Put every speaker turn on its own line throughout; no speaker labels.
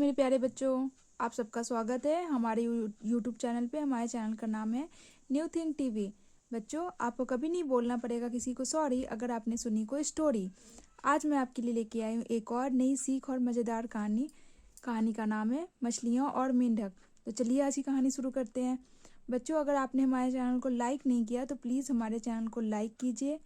मेरे प्यारे बच्चों, आप सबका स्वागत है हमारे यूट्यूब चैनल पे। हमारे चैनल का नाम है न्यू थिंग टीवी। बच्चों, आपको कभी नहीं बोलना पड़ेगा किसी को सॉरी अगर आपने सुनी कोई स्टोरी। आज मैं आपके लिए लेके आई हूँ एक और नई सीख और मज़ेदार कहानी। कहानी का नाम है मछलियाँ और मेंढक। तो चलिए आज की कहानी शुरू करते हैं। बच्चों, अगर आपने हमारे चैनल को लाइक नहीं किया तो प्लीज़ हमारे चैनल को लाइक कीजिए,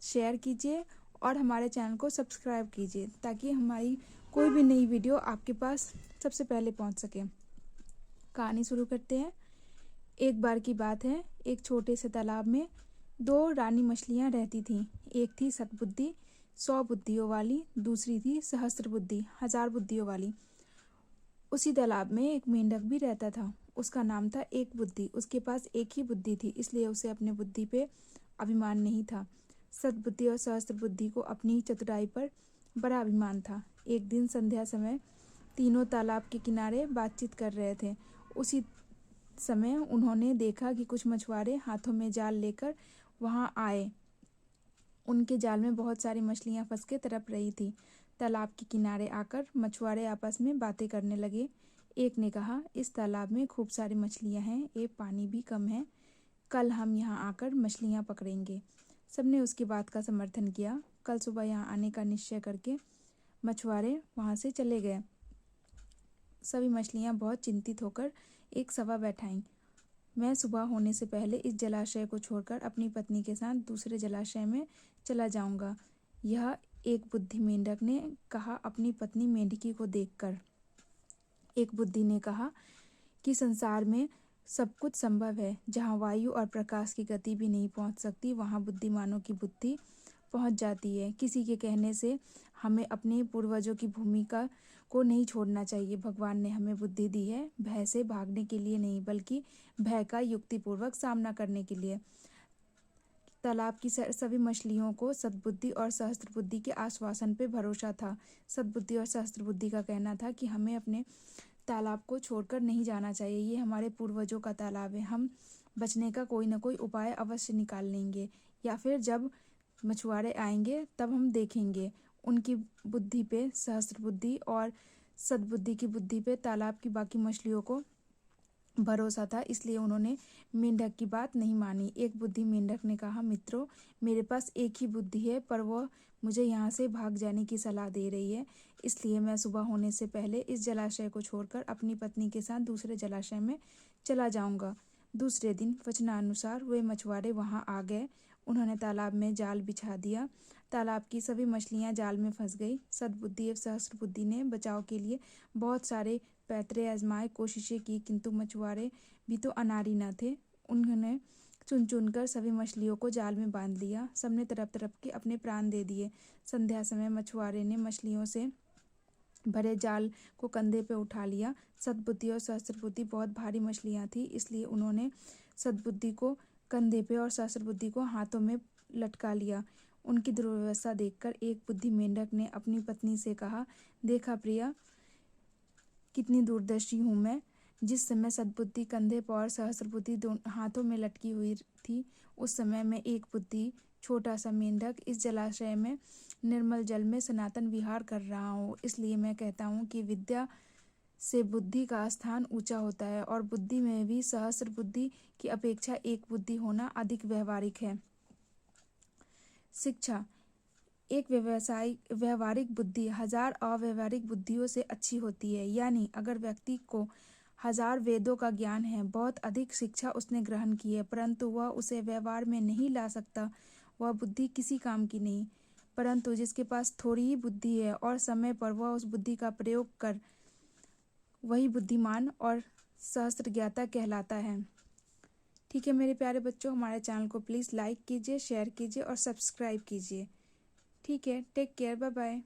शेयर कीजिए और हमारे चैनल को सब्सक्राइब कीजिए ताकि हमारी कोई भी नई वीडियो आपके पास सबसे पहले पहुंच सके। कहानी शुरू करते हैं। एक बार की बात है, एक छोटे से तालाब में दो रानी मछलियां रहती थीं। एक थी सद्बुद्धि 100 बुद्धियों वाली, दूसरी थी सहस्त्र बुद्धि 1000 बुद्धियों वाली। उसी तालाब में एक मेंढक भी रहता था। उसका नाम था एक बुद्धि। उसके पास एक ही बुद्धि थी, इसलिए उसे अपने बुद्धि पे अभिमान नहीं था। सद्बुद्धि और सहस्त्र बुद्धि को अपनी चतुराई पर बड़ा अभिमान था। एक दिन संध्या समय तीनों तालाब के किनारे बातचीत कर रहे थे। उसी समय उन्होंने देखा कि कुछ मछुआरे हाथों में जाल लेकर वहां आए। उनके जाल में बहुत सारी मछलियां फंस के तड़प रही थी। तालाब के किनारे आकर मछुआरे आपस में बातें करने लगे। एक ने कहा, इस तालाब में खूब सारी मछलियां हैं, ये पानी भी कम है, कल हम यहाँ आकर मछलियां पकड़ेंगे। सबने उसकी बात का समर्थन किया। कल सुबह यहाँ आने का निश्चय करके मछुआरे वहाँ से चले गए। सभी मछलियाँ बहुत चिंतित होकर एक सभा बैठाईं। मैं सुबह होने से पहले इस जलाशय को छोड़कर अपनी पत्नी के साथ दूसरे जलाशय में चला जाऊंगा, यह एक बुद्धि मेंढक ने कहा अपनी पत्नी मेंढकी को देखकर। एक बुद्धि ने कहा कि संसार में सब कुछ संभव है। जहाँ वायु और प्रकाश की गति भी नहीं पहुँच सकती, वहाँ बुद्धिमानों की बुद्धि पहुँच जाती है। किसी के कहने से हमें अपने पूर्वजों की भूमिका को नहीं छोड़ना चाहिए। भगवान ने हमें बुद्धि दी है, भय से भागने के लिए नहीं, बल्कि भय का युक्तिपूर्वक सामना करने के लिए। तालाब की सभी मछलियों को सद्बुद्धि और सहस्त्र बुद्धि के आश्वासन पे भरोसा था। सद्बुद्धि और सहस्त्र बुद्धि का कहना था कि हमें अपने तालाब को छोड़कर नहीं जाना चाहिए। ये हमारे पूर्वजों का तालाब है, हम बचने का कोई ना कोई उपाय अवश्य निकाल लेंगे, या फिर जब मछुआरे आएंगे तब हम देखेंगे। उनकी बुद्धि पे, सहस्त्र बुद्धि और सद्बुद्धि की बुद्धि पे तालाब की बाकी मछलियों को भरोसा था, इसलिए उन्होंने मेंढक की बात नहीं मानी। एक बुद्धि मेंढक ने कहा, मित्रों, मेरे पास एक ही बुद्धि है, पर वह मुझे यहाँ से भाग जाने की सलाह दे रही है। इसलिए मैं सुबह होने से पहले इस जलाशय को छोड़कर अपनी पत्नी के साथ दूसरे जलाशय में चला जाऊंगा। दूसरे दिन वचनानुसार वे मछुआरे वहां आ गए। उन्होंने तालाब में जाल बिछा दिया। तालाब की सभी मछलियां जाल में फंस गई। सद्बुद्धि एवं सहस्त्र बुद्धि ने बचाव के लिए बहुत सारे पैतरे आजमाए, कोशिशें की, किंतु मछुआरे भी तो अनाड़ी न थे। उन्होंने चुन चुनकर सभी मछलियों को जाल में बांध लिया। सबने तड़प तड़प के अपने प्राण दे दिए। संध्या समय मछुआरे ने मछलियों से भरे जाल को कंधे पे उठा लिया। सद्बुद्धि और सहस्त्र बुद्धि बहुत भारी मछलियां थी, इसलिए उन्होंने सद्बुद्धि को कंधे पे और सहस्त्र बुद्धि को हाथों में लटका लिया। उनकी दुर्व्यवस्था देखकर एक बुद्धि मेंढक ने अपनी पत्नी से कहा, देखा प्रिया, कितनी दूरदर्शी हूँ मैं। जिस समय सद्बुद्धि कंधे पर और सहस्त्र बुद्धि हाथों में लटकी हुई थी, उस समय मैं एक बुद्धि छोटा सा मेंढक इस जलाशय में निर्मल जल में सनातन विहार कर रहा हूँ। इसलिए मैं कहता हूँ कि विद्या से बुद्धि का स्थान ऊंचा होता है और बुद्धि में भी सहस्त्र बुद्धि की अपेक्षा एक बुद्धि होना अधिक व्यवहारिक है। शिक्षा। एक व्यवहारिक बुद्धि 1000 अव्यवहारिक बुद्धियों से अच्छी होती है। यानी अगर व्यक्ति को 1000 वेदों का ज्ञान है, बहुत अधिक शिक्षा उसने ग्रहण की है, परंतु वह उसे व्यवहार में नहीं ला सकता, वह बुद्धि किसी काम की नहीं। परंतु जिसके पास थोड़ी ही बुद्धि है और समय पर वह उस बुद्धि का प्रयोग कर, वही बुद्धिमान और सहस्त्र ज्ञाता कहलाता है। ठीक है मेरे प्यारे बच्चों, हमारे चैनल को प्लीज़ लाइक कीजिए, शेयर कीजिए और सब्सक्राइब कीजिए। ठीक है, टेक केयर, बाय बाय।